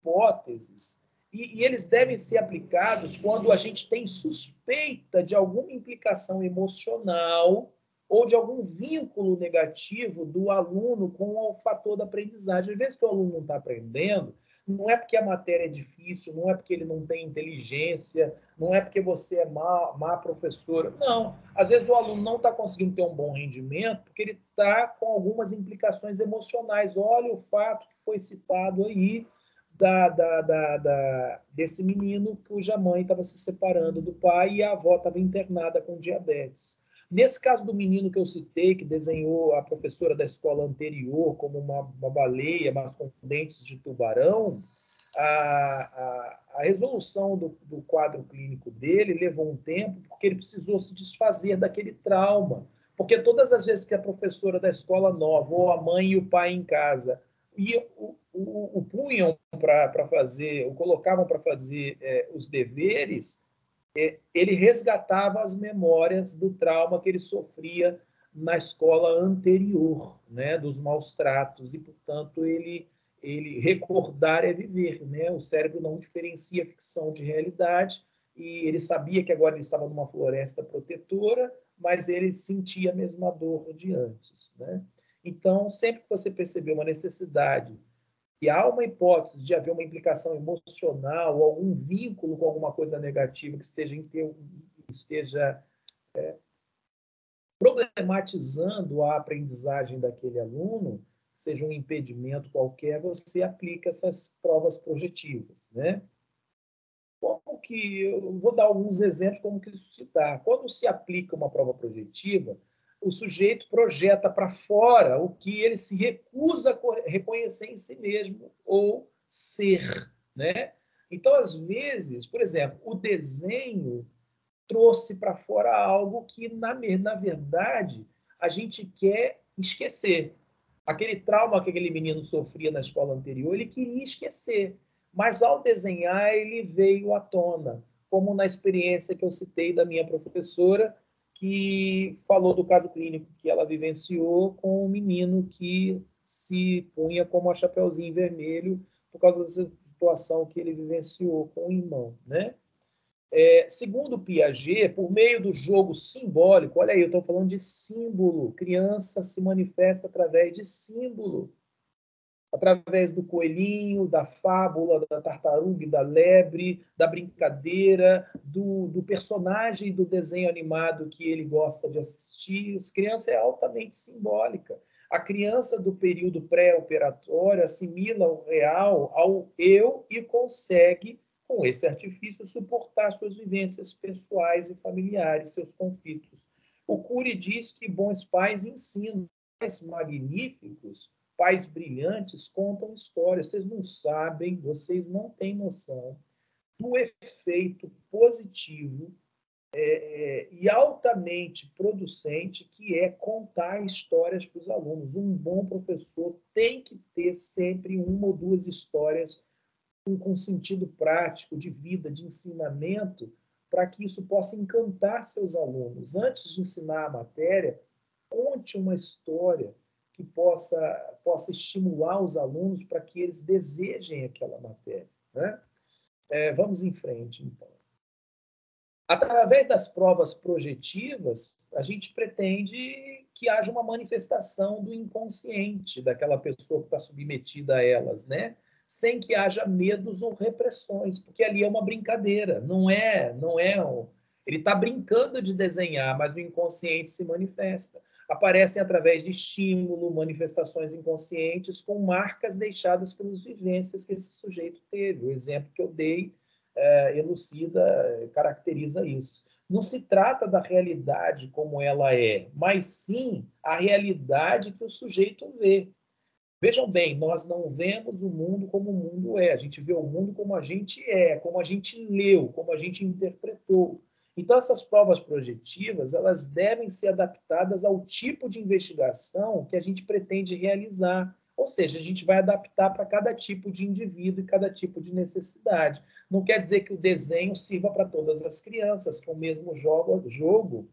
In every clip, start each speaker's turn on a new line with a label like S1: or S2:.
S1: hipóteses, e eles devem ser aplicados quando a gente tem suspeita de alguma implicação emocional ou de algum vínculo negativo do aluno com o fator da aprendizagem. Às vezes que o aluno não está aprendendo, não é porque a matéria é difícil, não é porque ele não tem inteligência, não é porque você é má professora. Não. Às vezes o aluno não está conseguindo ter um bom rendimento porque ele está com algumas implicações emocionais. Olha o fato que foi citado aí desse menino cuja mãe estava se separando do pai e a avó estava internada com diabetes. Nesse caso do menino que eu citei, que desenhou a professora da escola anterior como uma baleia, mas com dentes de tubarão, a resolução do quadro clínico dele levou um tempo, porque ele precisou se desfazer daquele trauma. Porque todas as vezes que a professora da escola nova, ou a mãe e o pai em casa, o punham para fazer, o colocavam para fazer os deveres, ele resgatava as memórias do trauma que ele sofria na escola anterior, né, dos maus tratos, e, portanto, ele recordar é viver, né? O cérebro não diferencia ficção de realidade, e ele sabia que agora ele estava numa floresta protetora, mas ele sentia a mesma dor de antes, né? Então, sempre que você perceber uma necessidade e há uma hipótese de haver uma implicação emocional ou algum vínculo com alguma coisa negativa que esteja problematizando a aprendizagem daquele aluno, seja um impedimento qualquer, você aplica essas provas projetivas, né? Como que eu vou dar alguns exemplos como que isso se dá. Quando se aplica uma prova projetiva, o sujeito projeta para fora o que ele se recusa a reconhecer em si mesmo ou ser, né? Então, às vezes, por exemplo, o desenho trouxe para fora algo que, na verdade, a gente quer esquecer. Aquele trauma que aquele menino sofria na escola anterior, ele queria esquecer. Mas, ao desenhar, ele veio à tona, como na experiência que eu citei da minha professora, que falou do caso clínico que ela vivenciou com um menino que se punha como a Chapeuzinho Vermelho por causa dessa situação que ele vivenciou com o irmão, né? Segundo Piaget, por meio do jogo simbólico, olha aí, eu estou falando de símbolo, criança se manifesta através de símbolo, através do coelhinho, da fábula, da tartaruga e da lebre, da brincadeira, do personagem do desenho animado que ele gosta de assistir. A criança é altamente simbólica. A criança do período pré-operatório assimila o real ao eu e consegue, com esse artifício, suportar suas vivências pessoais e familiares, seus conflitos. O Cury diz que bons pais ensinam, pais magníficos, pais brilhantes contam histórias. Vocês não sabem, vocês não têm noção do efeito positivo e altamente producente que é contar histórias para os alunos. Um bom professor tem que ter sempre uma ou duas histórias com sentido prático, de vida, de ensinamento, para que isso possa encantar seus alunos. Antes de ensinar a matéria, conte uma história que possa estimular os alunos para que eles desejem aquela matéria, né? Vamos em frente, então. Através das provas projetivas, a gente pretende que haja uma manifestação do inconsciente daquela pessoa que está submetida a elas, né? Sem que haja medos ou repressões, porque ali é uma brincadeira, não é. Ele está brincando de desenhar, mas o inconsciente se manifesta. Aparecem através de estímulo, manifestações inconscientes com marcas deixadas pelas vivências que esse sujeito teve. O exemplo que eu dei elucida, caracteriza isso. Não se trata da realidade como ela é, mas sim a realidade que o sujeito vê. Vejam bem, nós não vemos o mundo como o mundo é, a gente vê o mundo como a gente é, como a gente leu, como a gente interpretou. Então, essas provas projetivas, elas devem ser adaptadas ao tipo de investigação que a gente pretende realizar. Ou seja, a gente vai adaptar para cada tipo de indivíduo e cada tipo de necessidade. Não quer dizer que o desenho sirva para todas as crianças, que o mesmo jogo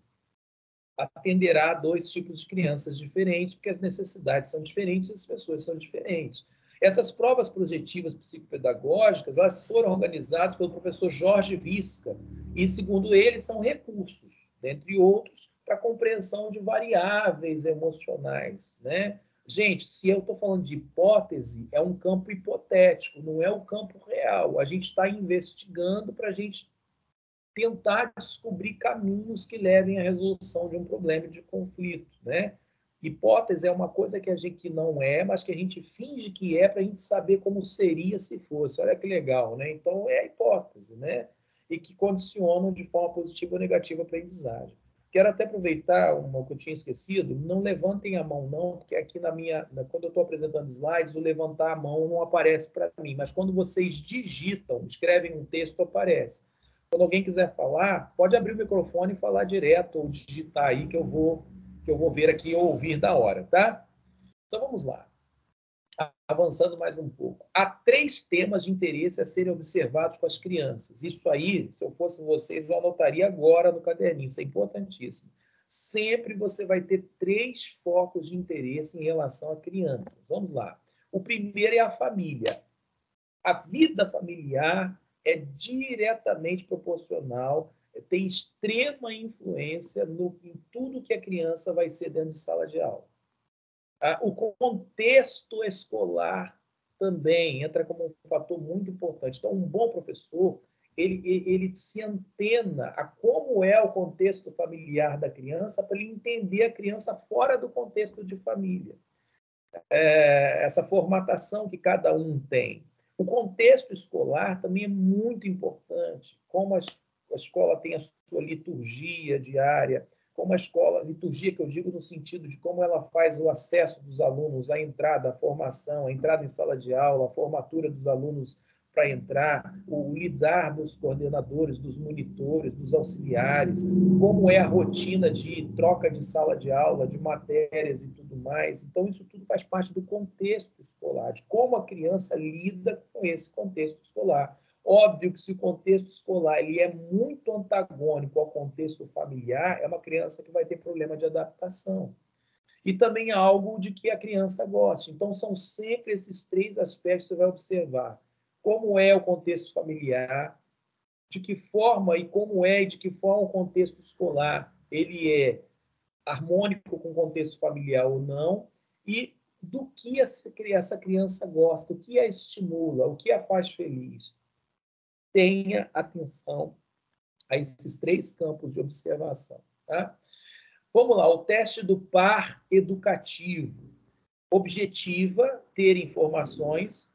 S1: atenderá a dois tipos de crianças diferentes, porque as necessidades são diferentes e as pessoas são diferentes. Essas provas projetivas psicopedagógicas, elas foram organizadas pelo professor Jorge Visca, e, segundo ele, são recursos, dentre outros, para a compreensão de variáveis emocionais, né? Gente, se eu estou falando de hipótese, é um campo hipotético, não é o campo real. A gente está investigando para a gente tentar descobrir caminhos que levem à resolução de um problema de conflito, né? Hipótese é uma coisa que a gente não é, mas que a gente finge que é para a gente saber como seria se fosse. Olha que legal, né? Então é a hipótese, né? E que condicionam de forma positiva ou negativa a aprendizagem. Quero até aproveitar uma que eu tinha esquecido, não levantem a mão não, porque aqui quando eu estou apresentando slides, o levantar a mão não aparece para mim, mas quando vocês digitam, escrevem um texto, aparece. Quando alguém quiser falar, pode abrir o microfone e falar direto ou digitar aí que eu vou ver aqui ou ouvir da hora, tá? Então vamos lá. Avançando mais um pouco. Há 3 temas de interesse a serem observados com as crianças. Isso aí, se eu fosse vocês, eu anotaria agora no caderninho. Isso é importantíssimo. Sempre você vai ter 3 focos de interesse em relação a crianças. Vamos lá. O primeiro é a família. A vida familiar é diretamente proporcional, tem extrema influência em tudo que a criança vai ser dentro de sala de aula. O contexto escolar também entra como um fator muito importante. Então, um bom professor, ele se antena a como é o contexto familiar da criança para ele entender a criança fora do contexto de família. Essa formatação que cada um tem. O contexto escolar também é muito importante, como a escola tem a sua liturgia diária, como a escola, liturgia que eu digo no sentido de como ela faz o acesso dos alunos, a entrada, a formação, a entrada em sala de aula, a formatura dos alunos para entrar, o lidar dos coordenadores, dos monitores, dos auxiliares, como é a rotina de troca de sala de aula, de matérias e tudo mais. Então, isso tudo faz parte do contexto escolar, de como a criança lida com esse contexto escolar. Óbvio que se o contexto escolar ele é muito antagônico ao contexto familiar, é uma criança que vai ter problema de adaptação. E também algo de que a criança goste. Então, são sempre esses 3 aspectos que você vai observar. Como é o contexto familiar, de que forma e como é e de que forma o contexto escolar ele é harmônico com o contexto familiar ou não, e do que essa criança gosta, o que a estimula, o que a faz feliz. Tenha atenção a esses 3 campos de observação. Tá? Vamos lá, o teste do par educativo. Objetiva ter informações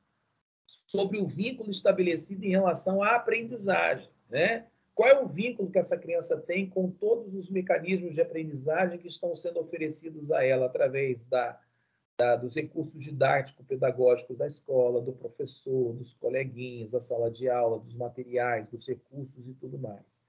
S1: sobre o vínculo estabelecido em relação à aprendizagem, né? Qual é o vínculo que essa criança tem com todos os mecanismos de aprendizagem que estão sendo oferecidos a ela através dos recursos didático-pedagógicos da escola, do professor, dos coleguinhas, da sala de aula, dos materiais, dos recursos e tudo mais.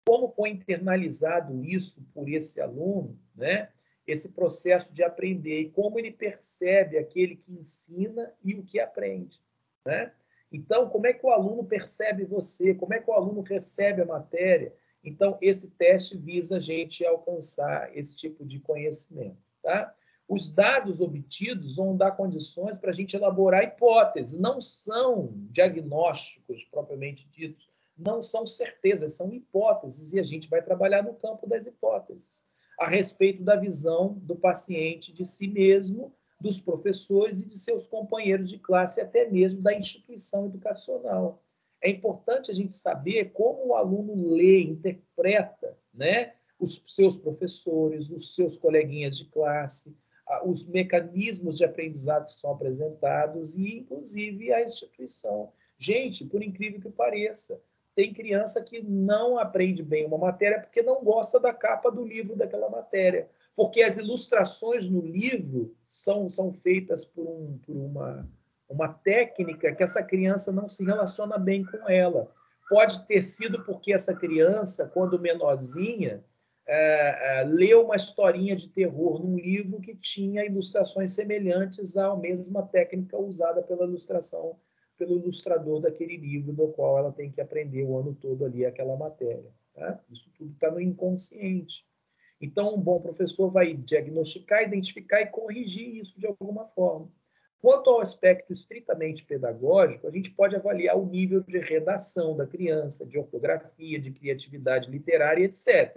S1: Como foi internalizado isso por esse aluno, né? Esse processo de aprender e como ele percebe aquele que ensina e o que aprende, né? Então, como é que o aluno percebe você? Como é que o aluno recebe a matéria? Então, esse teste visa a gente alcançar esse tipo de conhecimento, tá? Os dados obtidos vão dar condições para a gente elaborar hipóteses, não são diagnósticos propriamente ditos, não são certezas, são hipóteses, e a gente vai trabalhar no campo das hipóteses, a respeito da visão do paciente de si mesmo, dos professores e de seus companheiros de classe, até mesmo da instituição educacional. É importante a gente saber como o aluno lê, interpreta, né, os seus professores, os seus coleguinhas de classe, os mecanismos de aprendizado que são apresentados e, inclusive, a instituição. Gente, por incrível que pareça, tem criança que não aprende bem uma matéria porque não gosta da capa do livro daquela matéria. Porque as ilustrações no livro são feitas por uma técnica que essa criança não se relaciona bem com ela. Pode ter sido porque essa criança, quando menorzinha, leu uma historinha de terror num livro que tinha ilustrações semelhantes à mesma técnica usada pelo ilustrador daquele livro, do qual ela tem que aprender o ano todo ali aquela matéria. Tá? Isso tudo está no inconsciente. Então, um bom professor vai diagnosticar, identificar e corrigir isso de alguma forma. Quanto ao aspecto estritamente pedagógico, a gente pode avaliar o nível de redação da criança, de ortografia, de criatividade literária, etc.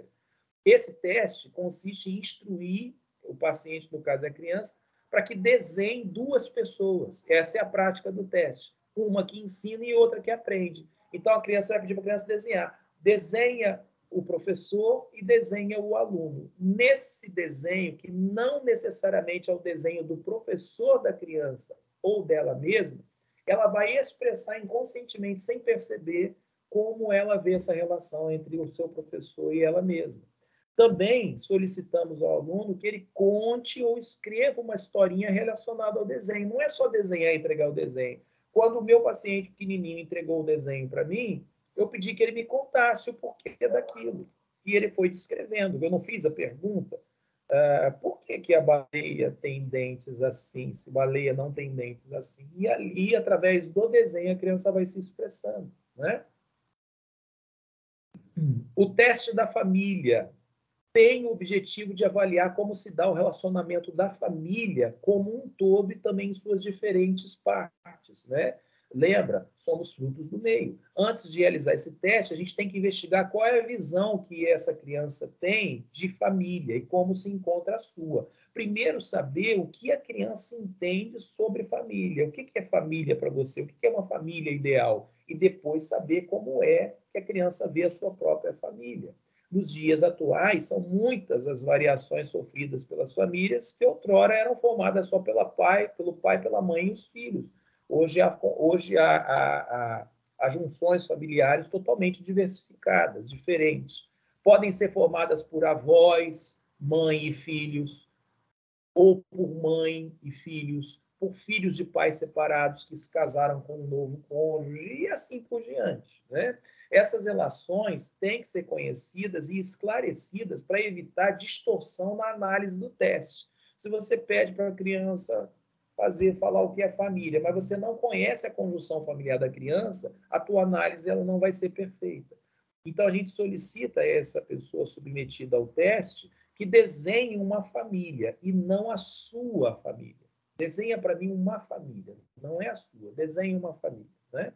S1: Esse teste consiste em instruir o paciente, no caso é a criança, para que desenhe duas pessoas. Essa é a prática do teste. Uma que ensina e outra que aprende. Então, a criança vai pedir para a criança desenhar. Desenha o professor e desenha o aluno. Nesse desenho, que não necessariamente é o desenho do professor da criança ou dela mesma, ela vai expressar inconscientemente, sem perceber, como ela vê essa relação entre o seu professor e ela mesma. Também solicitamos ao aluno que ele conte ou escreva uma historinha relacionada ao desenho. Não é só desenhar e entregar o desenho. Quando o meu paciente pequenininho entregou o desenho para mim, eu pedi que ele me contasse o porquê daquilo. E ele foi descrevendo. Eu não fiz a pergunta, por que a baleia tem dentes assim, se baleia não tem dentes assim. E ali, através do desenho, a criança vai se expressando, né? O teste da família tem o objetivo de avaliar como se dá o relacionamento da família como um todo e também em suas diferentes partes, né? Lembra, somos frutos do meio. Antes de realizar esse teste, a gente tem que investigar qual é a visão que essa criança tem de família e como se encontra a sua. Primeiro, saber o que a criança entende sobre família. O que é família para você? O que é uma família ideal? E depois saber como é que a criança vê a sua própria família. Nos dias atuais, são muitas as variações sofridas pelas famílias que outrora eram formadas só pelo pai, pela mãe e os filhos. Hoje há junções familiares totalmente diversificadas, diferentes. Podem ser formadas por avós, mãe e filhos, ou por mãe e filhos, por filhos de pais separados que se casaram com um novo cônjuge, e assim por diante, né? Essas relações têm que ser conhecidas e esclarecidas para evitar distorção na análise do teste. Se você pede para a criança falar o que é família, mas você não conhece a conjunção familiar da criança, a tua análise ela não vai ser perfeita. Então, a gente solicita a essa pessoa submetida ao teste que desenhe uma família e não a sua família. Desenha para mim uma família, não é a sua. Desenhe uma família, né?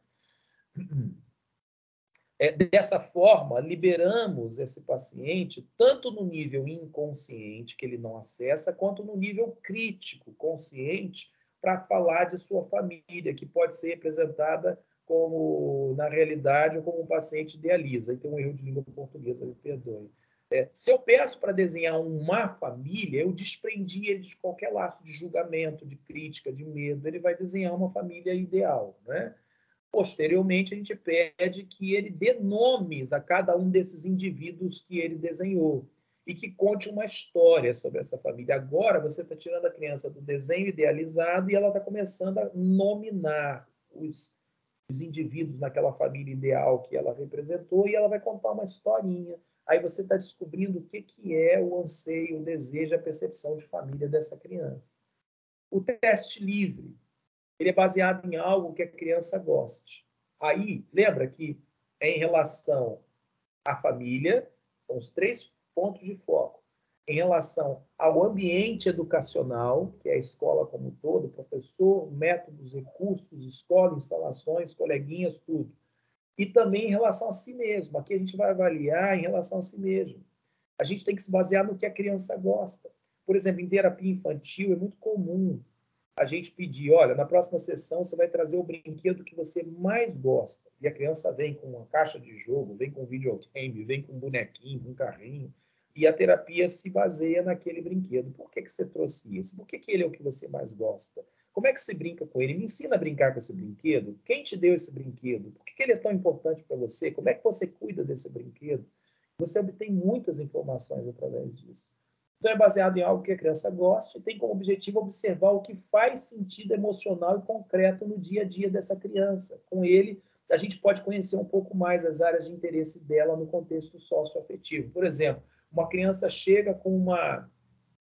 S1: Dessa forma, liberamos esse paciente tanto no nível inconsciente, que ele não acessa, quanto no nível crítico, consciente, para falar de sua família, que pode ser representada como, na realidade, ou como um paciente idealiza. Aí tem um erro de língua portuguesa, me perdoe. Se eu peço para desenhar uma família, eu desprendi ele de qualquer laço de julgamento, de crítica, de medo. Ele vai desenhar uma família ideal, né? Posteriormente, a gente pede que ele dê nomes a cada um desses indivíduos que ele desenhou e que conte uma história sobre essa família. Agora, você está tirando a criança do desenho idealizado e ela está começando a nominar os indivíduos naquela família ideal que ela representou e ela vai contar uma historinha. Aí você está descobrindo o que é o anseio, o desejo, a percepção de família dessa criança. O teste livre, ele é baseado em algo que a criança goste. Aí, lembra que é em relação à família, são os 3 pontos de foco. Em relação ao ambiente educacional, que é a escola como um todo, professor, métodos, recursos, escola, instalações, coleguinhas, tudo. E também em relação a si mesmo. Aqui a gente vai avaliar em relação a si mesmo. A gente tem que se basear no que a criança gosta. Por exemplo, em terapia infantil é muito comum a gente pedir, olha, na próxima sessão você vai trazer o brinquedo que você mais gosta. E a criança vem com uma caixa de jogo, vem com videogame, vem com um bonequinho, com um carrinho. E a terapia se baseia naquele brinquedo. Por que você trouxe esse? Por que ele é o que você mais gosta? Como é que se brinca com ele? Me ensina a brincar com esse brinquedo. Quem te deu esse brinquedo? Por que ele é tão importante para você? Como é que você cuida desse brinquedo? Você obtém muitas informações através disso. Então, é baseado em algo que a criança gosta e tem como objetivo observar o que faz sentido emocional e concreto no dia a dia dessa criança. Com ele, a gente pode conhecer um pouco mais as áreas de interesse dela no contexto socioafetivo. Por exemplo, uma criança chega com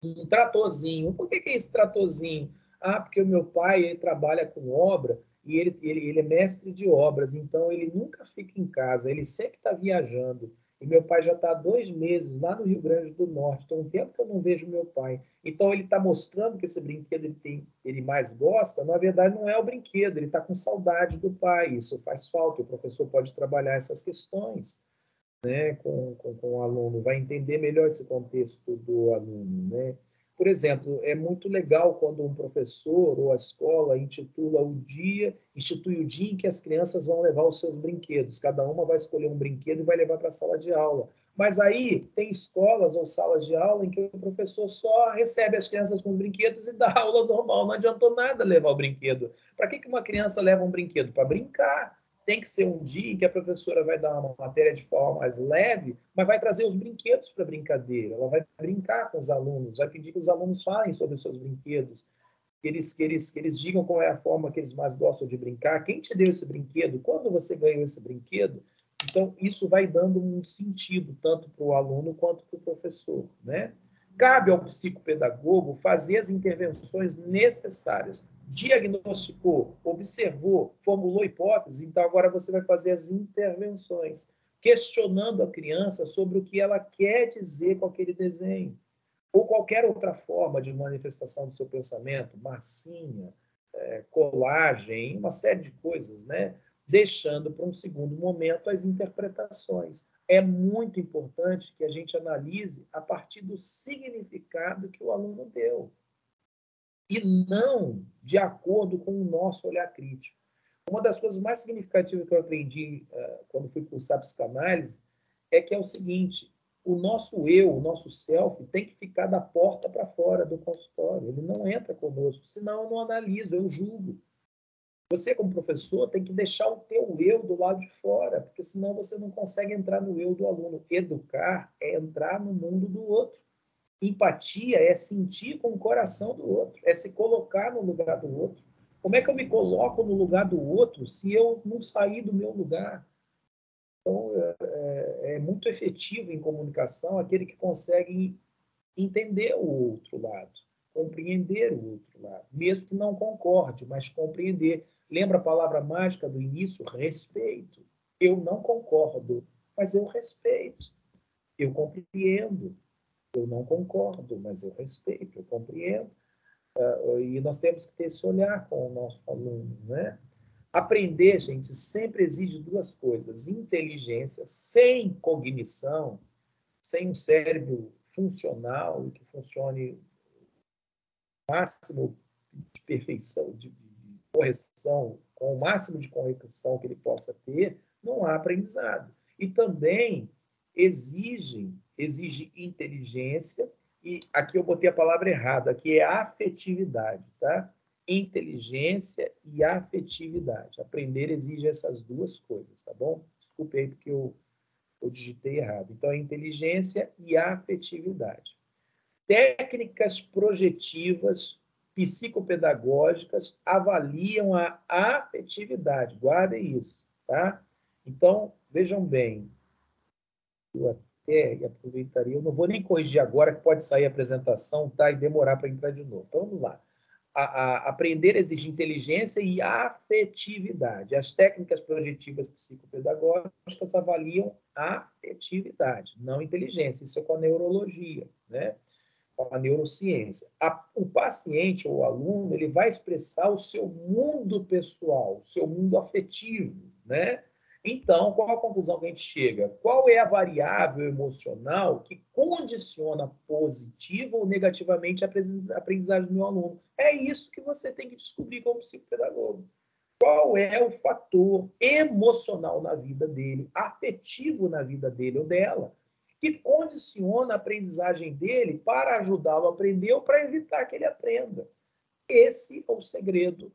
S1: um tratorzinho. Por que é esse tratorzinho? Ah, porque o meu pai ele trabalha com obra e ele é mestre de obras, então ele nunca fica em casa, ele sempre está viajando. E meu pai já está há 2 meses lá no Rio Grande do Norte. Tem um tempo que eu não vejo meu pai. Então, ele está mostrando que esse brinquedo ele mais gosta. Na verdade, não é o brinquedo. Ele está com saudade do pai. Isso faz falta. O professor pode trabalhar essas questões, né, com o aluno, vai entender melhor esse contexto do aluno, né? Por exemplo, é muito legal quando um professor ou a escola institui o dia em que as crianças vão levar os seus brinquedos. Cada uma vai escolher um brinquedo e vai levar para a sala de aula. Mas aí tem escolas ou salas de aula em que o professor só recebe as crianças com os brinquedos e dá aula normal. Não adiantou nada levar o brinquedo. Para que uma criança leva um brinquedo? Para brincar. Tem que ser um dia em que a professora vai dar uma matéria de forma mais leve, mas vai trazer os brinquedos para a brincadeira. Ela vai brincar com os alunos, vai pedir que os alunos falem sobre os seus brinquedos, que eles digam qual é a forma que eles mais gostam de brincar, quem te deu esse brinquedo, quando você ganhou esse brinquedo. Então, isso vai dando um sentido, tanto para o aluno quanto para o professor, né? Cabe ao psicopedagogo fazer as intervenções necessárias. Diagnosticou, observou, formulou hipóteses, então agora você vai fazer as intervenções, questionando a criança sobre o que ela quer dizer com aquele desenho, ou qualquer outra forma de manifestação do seu pensamento, massinha, colagem, uma série de coisas, né? Deixando para um segundo momento as interpretações. É muito importante que a gente analise a partir do significado que o aluno deu e não de acordo com o nosso olhar crítico. Uma das coisas mais significativas que eu aprendi quando fui cursar psicanálise é que é o seguinte: o nosso eu, o nosso self, tem que ficar da porta para fora do consultório. Ele não entra conosco, senão eu não analiso, eu julgo. Você, como professor, tem que deixar o teu eu do lado de fora, porque senão você não consegue entrar no eu do aluno. Educar é entrar no mundo do outro. Empatia é sentir com o coração do outro, é se colocar no lugar do outro. Como é que eu me coloco no lugar do outro se eu não sair do meu lugar? Então, é muito efetivo em comunicação aquele que consegue entender o outro lado, compreender o outro lado, mesmo que não concorde, mas compreender. Lembra a palavra mágica do início? Respeito. Eu não concordo, mas eu respeito. Eu compreendo. Eu não concordo, mas eu respeito, eu compreendo. E nós temos que ter esse olhar com o nosso aluno, né? Aprender, gente, sempre exige duas coisas: inteligência, sem cognição, sem um cérebro funcional e que funcione máximo de perfeição, de correção, com o máximo de correção que ele possa ter, não há aprendizado. E também exige inteligência, e aqui eu botei a palavra errada, aqui é afetividade, tá? Inteligência e afetividade. Aprender exige essas duas coisas, tá bom? Desculpe aí porque eu digitei errado. Então, é inteligência e afetividade. Técnicas projetivas psicopedagógicas avaliam a afetividade. Guardem isso, tá? Então, vejam bem, eu até aproveitaria, eu não vou nem corrigir agora, que pode sair a apresentação, tá? E demorar para entrar de novo. Então, vamos lá. Aprender exige inteligência e afetividade. As técnicas projetivas psicopedagógicas avaliam a afetividade, não inteligência. Isso é com a neurologia, né? Com a neurociência. O paciente ou o aluno, ele vai expressar o seu mundo pessoal, o seu mundo afetivo, né? Então, qual a conclusão que a gente chega? Qual é a variável emocional que condiciona positiva ou negativamente a aprendizagem do meu aluno? É isso que você tem que descobrir como psicopedagogo. Qual é o fator emocional na vida dele, afetivo na vida dele ou dela, que condiciona a aprendizagem dele para ajudá-lo a aprender ou para evitar que ele aprenda. Esse é o segredo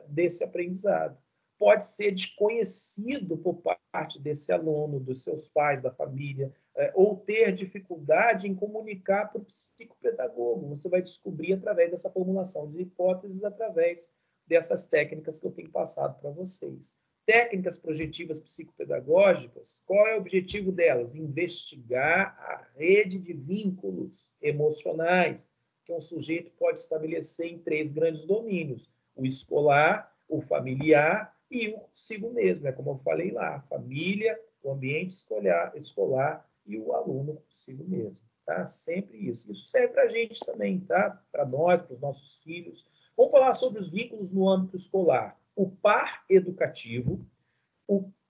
S1: desse aprendizado. Pode ser desconhecido por parte desse aluno, dos seus pais, da família, ou ter dificuldade em comunicar para o psicopedagogo. Você vai descobrir através dessa formulação de hipóteses, através dessas técnicas que eu tenho passado para vocês. Técnicas projetivas psicopedagógicas, qual é o objetivo delas? Investigar a rede de vínculos emocionais que um sujeito pode estabelecer em 3 grandes domínios: o escolar, o familiar e o consigo mesmo, é como eu falei lá, a família, o ambiente escolar e o aluno consigo mesmo. Tá? Sempre isso. Isso serve para a gente também, tá? Para nós, para os nossos filhos. Vamos falar sobre os vínculos no âmbito escolar. O par educativo,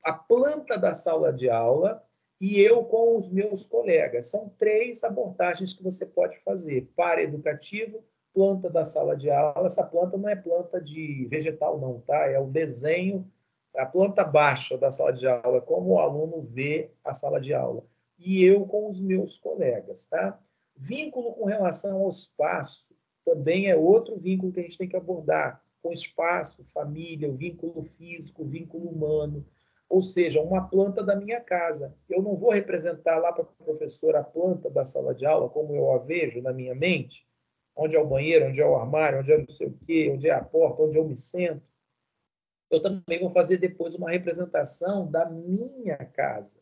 S1: a planta da sala de aula e eu com os meus colegas. São 3 abordagens que você pode fazer. Par educativo, planta da sala de aula. Essa planta não é planta de vegetal, não, tá? É o desenho, a planta baixa da sala de aula, como o aluno vê a sala de aula. E eu com os meus colegas, tá? Vínculo com relação ao espaço também é outro vínculo que a gente tem que abordar, com espaço, família, o vínculo físico, o vínculo humano, ou seja, uma planta da minha casa. Eu não vou representar lá para a professora a planta da sala de aula, como eu a vejo na minha mente, onde é o banheiro, onde é o armário, onde é não sei o quê, onde é a porta, onde eu me sento. Eu também vou fazer depois uma representação da minha casa,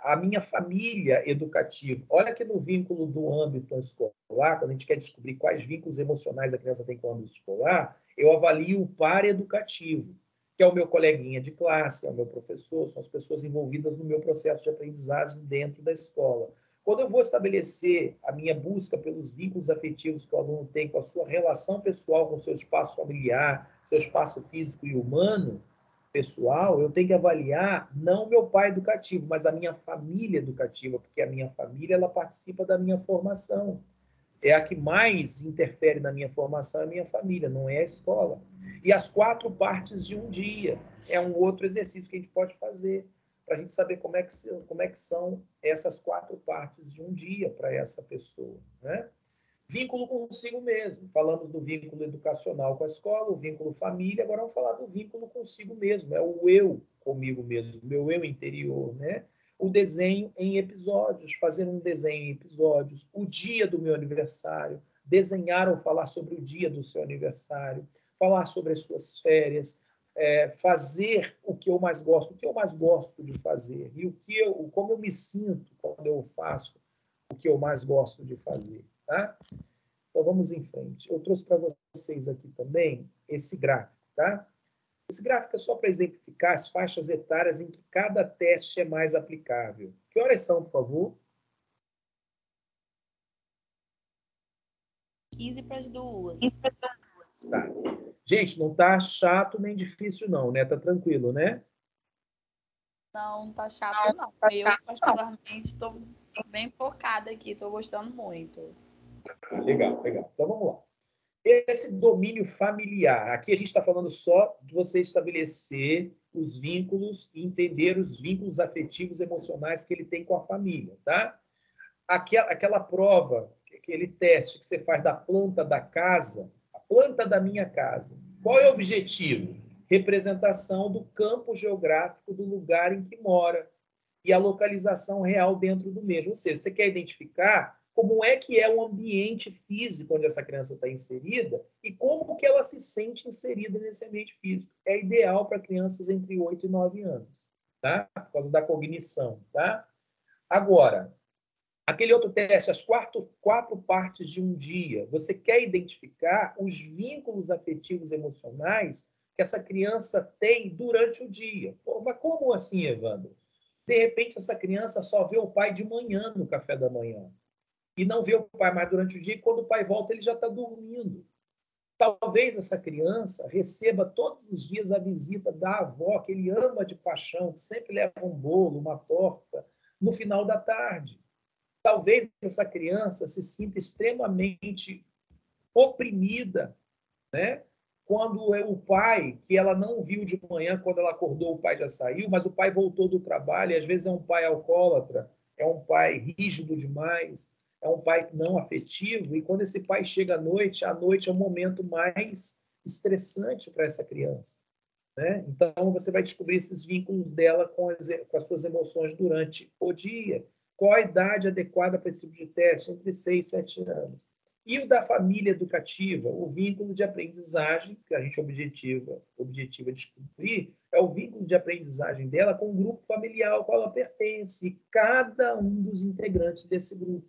S1: a minha família educativa. Olha que no vínculo do âmbito escolar, quando a gente quer descobrir quais vínculos emocionais a criança tem com o âmbito escolar, eu avalio o par educativo, que é o meu coleguinha de classe, é o meu professor, são as pessoas envolvidas no meu processo de aprendizagem dentro da escola. Quando eu vou estabelecer a minha busca pelos vínculos afetivos que o aluno tem com a sua relação pessoal com o seu espaço familiar, seu espaço físico e humano, pessoal, eu tenho que avaliar não o meu pai educativo, mas a minha família educativa, porque a minha família ela participa da minha formação. É a que mais interfere na minha formação, é a minha família, não é a escola. E as 4 partes de um dia é um outro exercício que a gente pode fazer para a gente saber como é que são essas 4 partes de um dia para essa pessoa, né? Vínculo consigo mesmo. Falamos do vínculo educacional com a escola, o vínculo família, agora vamos falar do vínculo consigo mesmo, é o eu comigo mesmo, o meu eu interior, né? O desenho em episódios, fazer um desenho em episódios, o dia do meu aniversário, desenhar ou falar sobre o dia do seu aniversário, falar sobre as suas férias, fazer o que eu mais gosto de fazer e como eu me sinto quando eu faço o que eu mais gosto de fazer, tá? Então vamos em frente. Eu trouxe para vocês aqui também esse gráfico, tá? Esse gráfico é só para exemplificar as faixas etárias em que cada teste é mais aplicável. Que horas são, por favor?
S2: 15 para as 2.
S1: Tá. Gente, não tá chato nem difícil não, né? Tá tranquilo, né?
S2: Não, tá chato não. Eu, particularmente, estou bem focada aqui, estou gostando muito.
S1: Legal, legal. Então vamos lá. Esse domínio familiar, aqui a gente está falando só de você estabelecer os vínculos e entender os vínculos afetivos emocionais que ele tem com a família, tá? Aquela prova, aquele teste que você faz da planta da casa, a planta da minha casa. Qual é o objetivo? Representação do campo geográfico do lugar em que mora e a localização real dentro do mesmo. Ou seja, você quer identificar como é que é o ambiente físico onde essa criança está inserida e como que ela se sente inserida nesse ambiente físico. É ideal para crianças entre 8 e 9 anos, tá? Por causa da cognição, tá? Agora, aquele outro teste, as 4 partes de um dia, você quer identificar os vínculos afetivos emocionais que essa criança tem durante o dia. Pô, mas como assim, Evandro? De repente, essa criança só vê o pai de manhã no café da manhã e não vê o pai mais durante o dia, e quando o pai volta, ele já está dormindo. Talvez essa criança receba todos os dias a visita da avó, que ele ama de paixão, que sempre leva um bolo, uma torta, no final da tarde. Talvez essa criança se sinta extremamente oprimida, né? Quando é o pai, que ela não viu de manhã, quando ela acordou, o pai já saiu, mas o pai voltou do trabalho, e às vezes é um pai alcoólatra, é um pai rígido demais, é um pai não afetivo, e quando esse pai chega à noite é o momento mais estressante para essa criança, né? Então, você vai descobrir esses vínculos dela com as suas emoções durante o dia. Qual a idade adequada para esse tipo de teste? Entre 6 e 7 anos. E o da família educativa, o vínculo de aprendizagem, que a gente objetiva descobrir, é o vínculo de aprendizagem dela com o grupo familiar ao qual ela pertence, cada um dos integrantes desse grupo.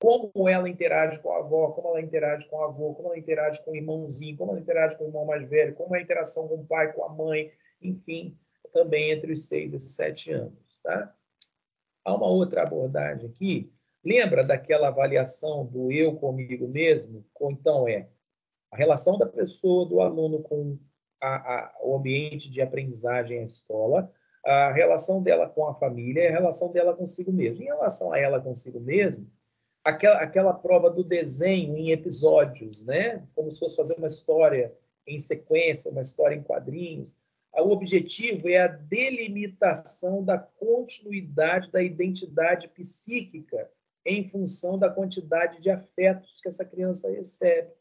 S1: como ela interage com a avó, como ela interage com o avô, como ela interage com o irmãozinho, como ela interage com o irmão mais velho, como é a interação com o pai, com a mãe, enfim, também entre os 6 e 7 anos. Tá? Há uma outra abordagem aqui. Lembra daquela avaliação do eu comigo mesmo? Ou então a relação da pessoa, do aluno com o ambiente de aprendizagem, a escola, a relação dela com a família e a relação dela consigo mesmo. Em relação a ela consigo mesmo, aquela prova do desenho em episódios, né? Como se fosse fazer uma história em sequência, uma história em quadrinhos. O objetivo é a delimitação da continuidade da identidade psíquica em função da quantidade de afetos que essa criança recebe.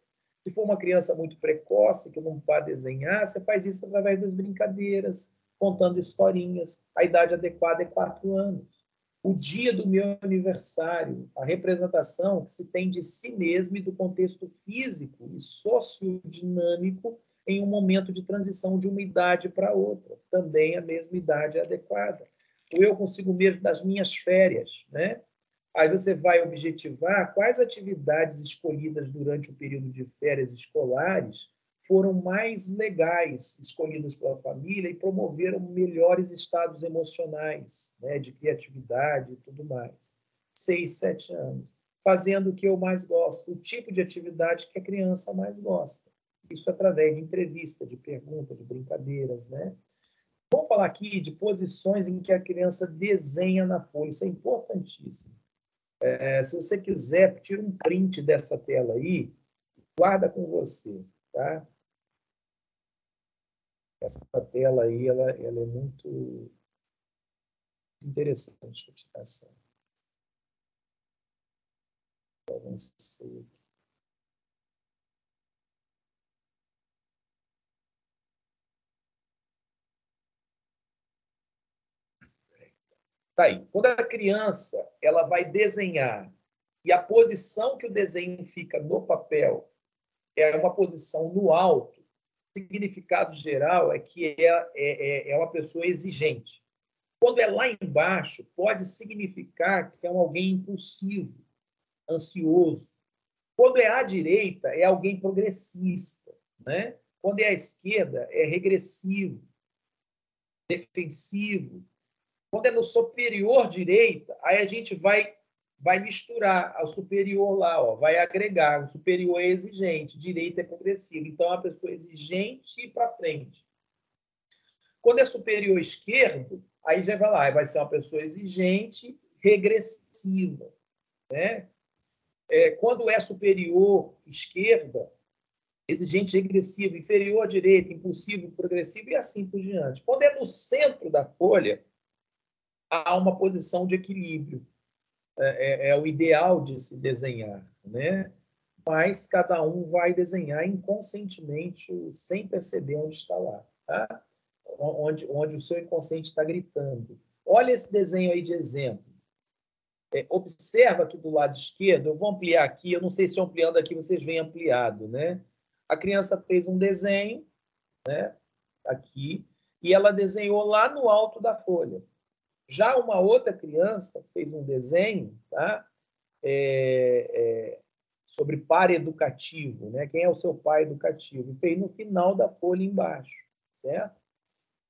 S1: Se for uma criança muito precoce, que não pode desenhar, você faz isso através das brincadeiras, contando historinhas. A idade adequada é 4 anos. O dia do meu aniversário, a representação que se tem de si mesmo e do contexto físico e sociodinâmico em um momento de transição de uma idade para outra. Também a mesma idade é adequada. O eu consigo mesmo das minhas férias, né? Aí você vai objetivar quais atividades escolhidas durante o período de férias escolares foram mais legais, escolhidas pela família e promoveram melhores estados emocionais, né, de criatividade e tudo mais. 6, 7 anos. Fazendo o que eu mais gosto, o tipo de atividade que a criança mais gosta. Isso através de entrevista, de pergunta, de brincadeiras, né? Vamos falar aqui de posições em que a criança desenha na folha. Isso é importantíssimo. Se você quiser, tira um print dessa tela aí, guarda com você, tá? Essa tela aí, ela é muito interessante de utilizar. Tá aí. Quando a criança ela vai desenhar e a posição que o desenho fica no papel é uma posição no alto, o significado geral é que é uma pessoa exigente. Quando é lá embaixo, pode significar que é alguém impulsivo, ansioso. Quando é à direita, é alguém progressista, né? Quando é à esquerda, é regressivo, defensivo. Quando é no superior direita, aí a gente vai misturar ao superior lá, ó, vai agregar. O superior é exigente, direita é progressivo. Então, é uma pessoa exigente e para frente. Quando é superior esquerdo, aí já vai lá, vai ser uma pessoa exigente, regressiva, né? Quando é superior esquerda, exigente, regressivo, inferior à direita, impulsivo, progressivo e assim por diante. Quando é no centro da folha, há uma posição de equilíbrio. É o ideal de se desenhar, né? Mas cada um vai desenhar inconscientemente, sem perceber onde está lá, tá? Onde o seu inconsciente está gritando. Olha esse desenho aí de exemplo. Observa aqui do lado esquerdo, eu vou ampliar aqui, eu não sei se ampliando aqui vocês veem ampliado, né? A criança fez um desenho, né? Aqui, e ela desenhou lá no alto da folha. Já uma outra criança fez um desenho, tá? Sobre par educativo, né? Quem é o seu pai educativo? E fez no final da folha embaixo, certo?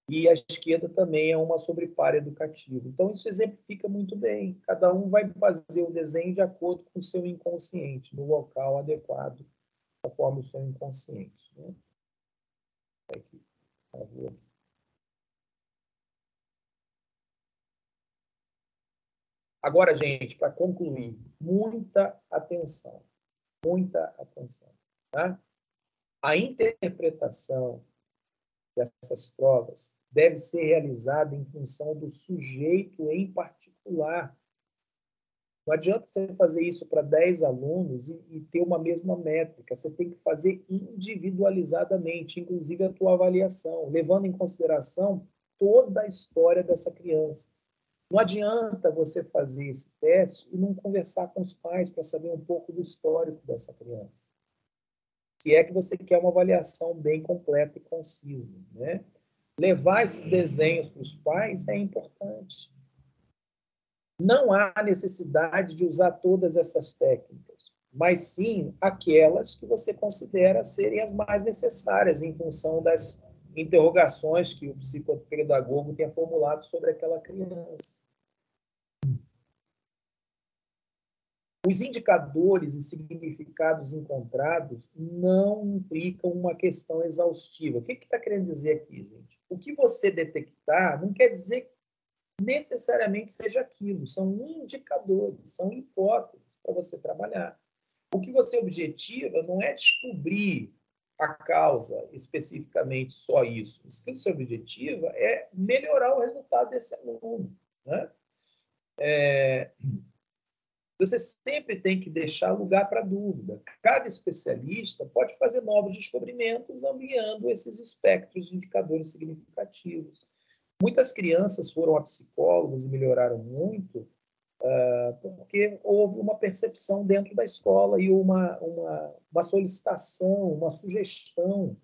S1: E a esquerda também é uma sobre par educativo. Então, isso exemplifica muito bem. Cada um vai fazer o desenho de acordo com o seu inconsciente, no local adequado, conforme o seu inconsciente. Né? Aqui, por favor. Agora, gente, para concluir, muita atenção. Muita atenção. Tá? A interpretação dessas provas deve ser realizada em função do sujeito em particular. Não adianta você fazer isso para 10 alunos e ter uma mesma métrica. Você tem que fazer individualizadamente, inclusive a tua avaliação, levando em consideração toda a história dessa criança. Não adianta você fazer esse teste e não conversar com os pais para saber um pouco do histórico dessa criança. Se é que você quer uma avaliação bem completa e concisa, né? Levar esses desenhos para os pais é importante. Não há necessidade de usar todas essas técnicas, mas sim aquelas que você considera serem as mais necessárias em função das interrogações que o psicopedagogo tenha formulado sobre aquela criança. Os indicadores e significados encontrados não implicam uma questão exaustiva. O que está querendo dizer aqui, gente? O que você detectar não quer dizer que necessariamente seja aquilo. São indicadores, são hipóteses para você trabalhar. O que você objetiva não é descobrir a causa especificamente só isso. O que você objetiva é melhorar o resultado desse aluno, né? Você sempre tem que deixar lugar para dúvida. Cada especialista pode fazer novos descobrimentos ampliando esses espectros de indicadores significativos. Muitas crianças foram a psicólogos e melhoraram muito porque houve uma percepção dentro da escola e uma solicitação, uma sugestão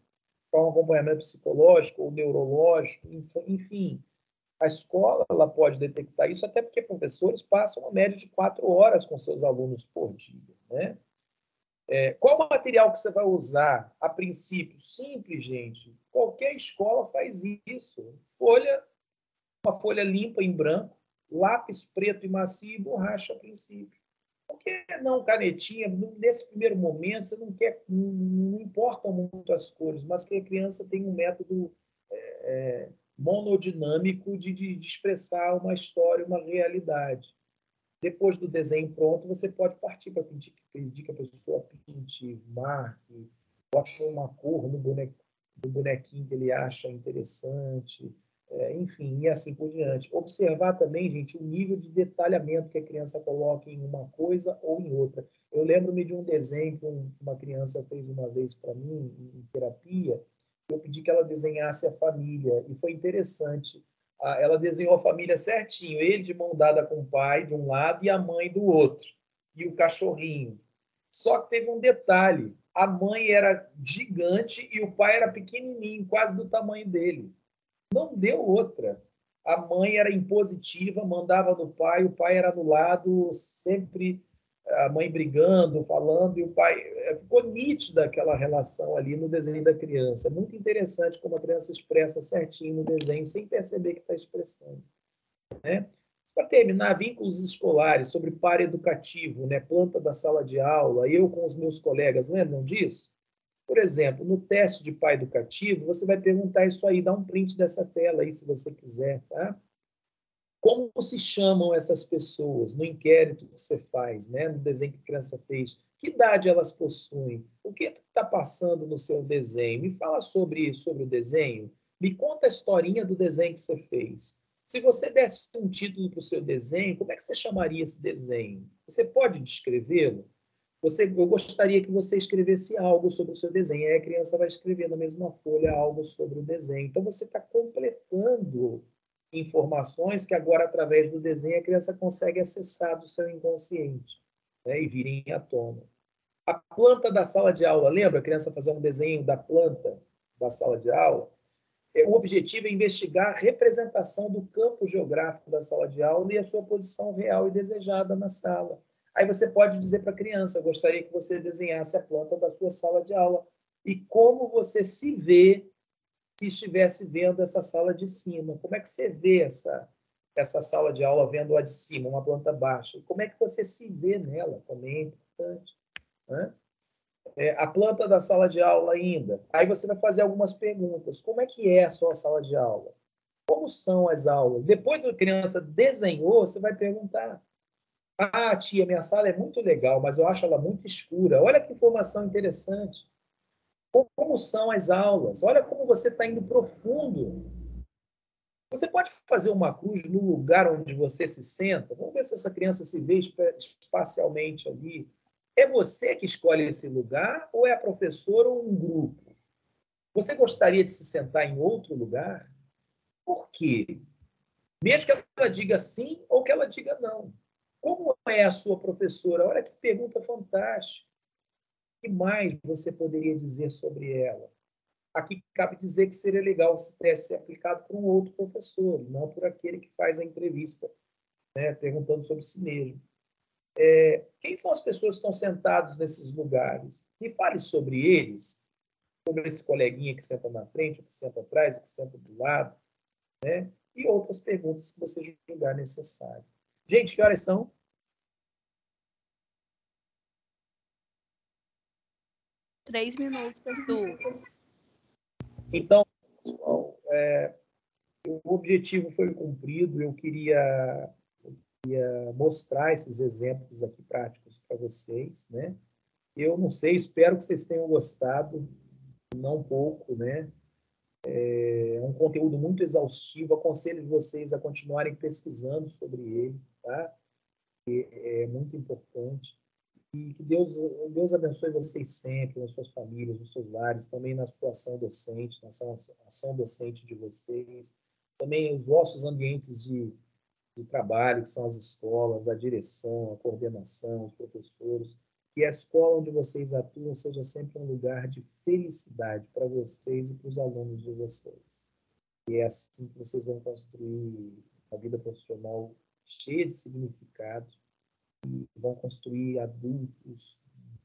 S1: para um acompanhamento psicológico ou neurológico, enfim. A escola ela pode detectar isso, até porque professores passam uma média de 4 horas com seus alunos por dia, né? Qual material que você vai usar? A princípio, simples, gente. Qualquer escola faz isso. Uma folha limpa em branco, lápis preto e macio e borracha a princípio. Por que não canetinha? Nesse primeiro momento, você não importam muito as cores, mas que a criança tenha um método monodinâmico de expressar uma história, uma realidade. Depois do desenho pronto, você pode partir para pedir que a pessoa pinte, marque, bote uma cor no bonequinho que ele acha interessante, enfim, e assim por diante. Observar também, gente, o nível de detalhamento que a criança coloca em uma coisa ou em outra. Eu lembro-me de um desenho que uma criança fez uma vez para mim, em terapia. Eu pedi que ela desenhasse a família, e foi interessante. Ela desenhou a família certinho, ele de mão dada com o pai de um lado e a mãe do outro, e o cachorrinho. Só que teve um detalhe, a mãe era gigante e o pai era pequenininho, quase do tamanho dele. Não deu outra. A mãe era impositiva, mandava no pai, o pai era no lado, sempre a mãe brigando, falando, e o pai... Ficou nítida aquela relação ali no desenho da criança. Muito interessante como a criança expressa certinho no desenho, sem perceber que está expressando, né? Para terminar, vínculos escolares, sobre par educativo, né? Planta da sala de aula, eu com os meus colegas, lembram disso? Por exemplo, no teste de par educativo, você vai perguntar isso aí, dá um print dessa tela aí, se você quiser, tá? Como se chamam essas pessoas no inquérito que você faz, né? No desenho que a criança fez? Que idade elas possuem? O que está passando no seu desenho? Me fala sobre o desenho. Me conta a historinha do desenho que você fez. Se você desse um título para o seu desenho, como é que você chamaria esse desenho? Você pode descrevê-lo? Eu gostaria que você escrevesse algo sobre o seu desenho. Aí a criança vai escrever na mesma folha algo sobre o desenho. Então, você está completando informações que agora, através do desenho, a criança consegue acessar do seu inconsciente, né, e virem à tona. A planta da sala de aula, lembra a criança fazer um desenho da planta da sala de aula? O objetivo é investigar a representação do campo geográfico da sala de aula e a sua posição real e desejada na sala. Aí você pode dizer para a criança, eu gostaria que você desenhasse a planta da sua sala de aula e como você se vê se estivesse vendo essa sala de cima. Como é que você vê essa sala de aula vendo a de cima, uma planta baixa? E como é que você se vê nela? Também é importante, né? A planta da sala de aula ainda. Aí você vai fazer algumas perguntas. Como é que é a sua sala de aula? Como são as aulas? Depois que a criança desenhou, você vai perguntar. Ah, tia, minha sala é muito legal, mas eu acho ela muito escura. Olha que informação interessante. Como são as aulas? Olha como você está indo profundo. Você pode fazer uma cruz no lugar onde você se senta? Vamos ver se essa criança se vê espacialmente ali. É você que escolhe esse lugar ou é a professora ou um grupo? Você gostaria de se sentar em outro lugar? Por quê? Mesmo que ela diga sim ou que ela diga não. Como é a sua professora? Olha que pergunta fantástica. O que mais você poderia dizer sobre ela? Aqui cabe dizer que seria legal esse teste ser aplicado por um outro professor, não por aquele que faz a entrevista né, perguntando sobre si mesmo. Quem são as pessoas que estão sentados nesses lugares? Me fale sobre eles, sobre esse coleguinha que senta na frente, o que senta atrás, o que senta do lado, né? E outras perguntas que você julgar necessário. Gente, que horas são?
S2: Três minutos para as 2.
S1: Então, pessoal, o objetivo foi cumprido. Eu queria mostrar esses exemplos aqui práticos para vocês, né? Eu não sei, espero que vocês tenham gostado, não pouco, né? É um conteúdo muito exaustivo, aconselho vocês a continuarem pesquisando sobre ele, tá? É muito importante. E que Deus abençoe vocês sempre, nas suas famílias, nos seus lares, também na sua ação docente, na ação docente de vocês, também os vossos ambientes de trabalho, que são as escolas, a direção, a coordenação, os professores, que a escola onde vocês atuam seja sempre um lugar de felicidade para vocês e para os alunos de vocês. E é assim que vocês vão construir uma vida profissional cheia de significado e vão construir adultos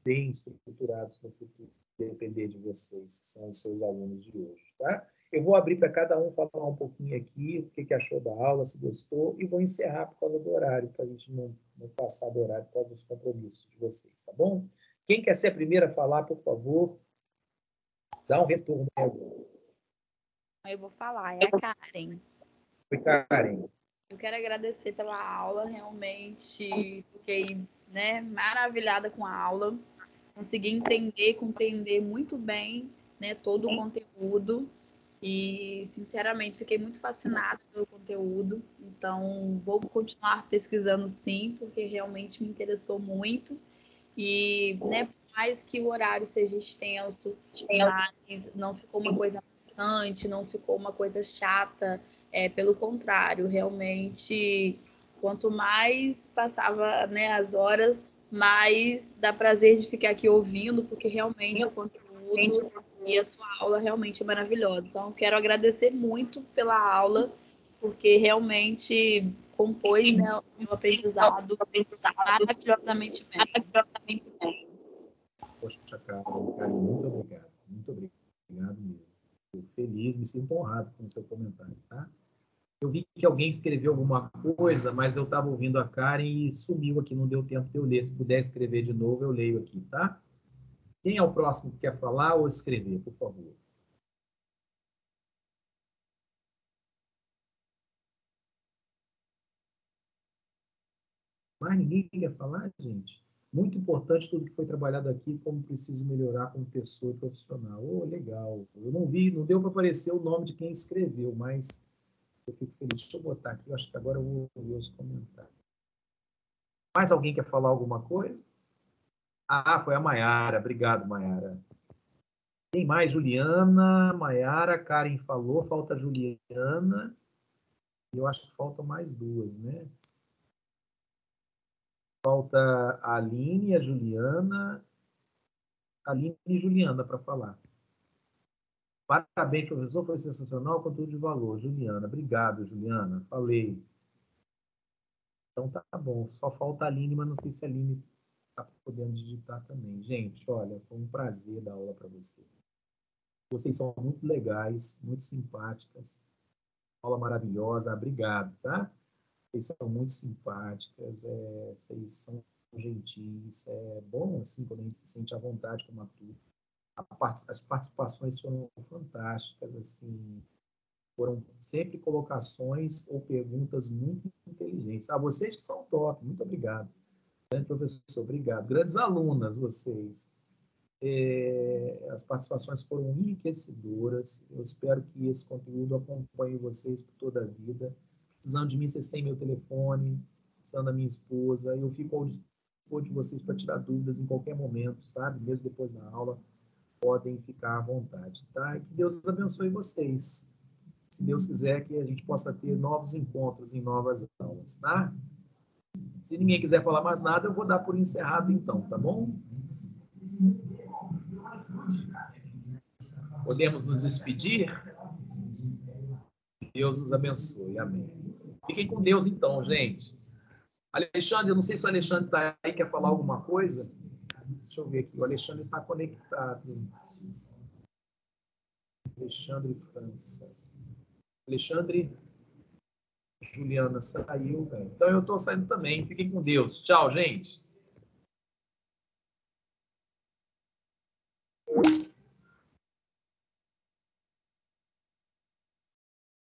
S1: bem estruturados no futuro, depender de vocês, que são os seus alunos de hoje, tá? Eu vou abrir para cada um falar um pouquinho aqui, o que achou da aula, se gostou, e vou encerrar por causa do horário, para a gente não passar do horário por causa dos compromissos de vocês, tá bom? Quem quer ser a primeira a falar, por favor, dá um retorno aí agora.
S2: Eu vou falar, é a Karen.
S1: Oi, Karen.
S2: Eu quero agradecer pela aula, realmente fiquei, né, maravilhada com a aula. Consegui entender, compreender muito bem, né, todo o conteúdo. E, sinceramente, fiquei muito fascinada pelo conteúdo. Então, vou continuar pesquisando sim, porque realmente me interessou muito. E, né, por mais que o horário seja extenso, mas não ficou uma coisa maçante, não ficou uma coisa chata. Pelo contrário, realmente, quanto mais passava, né, as horas, mais dá prazer de ficar aqui ouvindo, porque realmente o conteúdo e a sua aula realmente é maravilhosa. Então, quero agradecer muito pela aula, porque realmente compôs, né, o meu aprendizado maravilhosamente bem.
S1: Poxa, Karen, muito obrigado. Muito obrigado mesmo. Estou feliz, me sinto honrado com o seu comentário, tá? Eu vi que alguém escreveu alguma coisa, mas eu estava ouvindo a Karen e sumiu aqui, não deu tempo de eu ler. Se puder escrever de novo, eu leio aqui, tá? Quem é o próximo que quer falar ou escrever, por favor? Mas ninguém quer falar, gente? Muito importante tudo que foi trabalhado aqui, como preciso melhorar como pessoa e profissional. Oh, legal. Eu não vi, não deu para aparecer o nome de quem escreveu, mas eu fico feliz. Deixa eu botar aqui, eu acho que agora eu vou ver os comentários. Mais alguém quer falar alguma coisa? Ah, foi a Maiara. Obrigado, Maiara. Tem mais? Juliana, Maiara, Karen falou, falta a Juliana. E eu acho que faltam mais duas, né? Falta a Aline e a Juliana. Aline e Juliana para falar. Parabéns, professor, foi sensacional, conteúdo de valor. Juliana, obrigado, Juliana. Falei. Então tá bom, só falta a Aline, mas não sei se a Aline está podendo digitar também. Gente, olha, foi um prazer dar aula para vocês. Vocês são muito legais, muito simpáticas. Aula maravilhosa, obrigado, tá? Vocês são muito simpáticas, vocês são gentis. É bom, assim, quando a gente se sente à vontade como ator. As participações foram fantásticas, assim, foram sempre colocações ou perguntas muito inteligentes. Vocês que são top, muito obrigado. Grande professor, obrigado. Grandes alunas vocês. As participações foram enriquecedoras. Eu espero que esse conteúdo acompanhe vocês por toda a vida. Precisando de mim, vocês têm meu telefone, precisando da minha esposa. Eu fico ao dispor de vocês para tirar dúvidas em qualquer momento, sabe? Mesmo depois da aula, podem ficar à vontade, tá? E que Deus abençoe vocês. Se Deus quiser, que a gente possa ter novos encontros em novas aulas, tá? Se ninguém quiser falar mais nada, eu vou dar por encerrado então, tá bom? Podemos nos despedir? Deus os abençoe. Amém. Fiquem com Deus então, gente. Alexandre, eu não sei se o Alexandre está aí, quer falar alguma coisa? Deixa eu ver aqui, o Alexandre está conectado. Alexandre França. Alexandre, Juliana saiu. Então eu estou saindo também. Fiquem com Deus. Tchau, gente.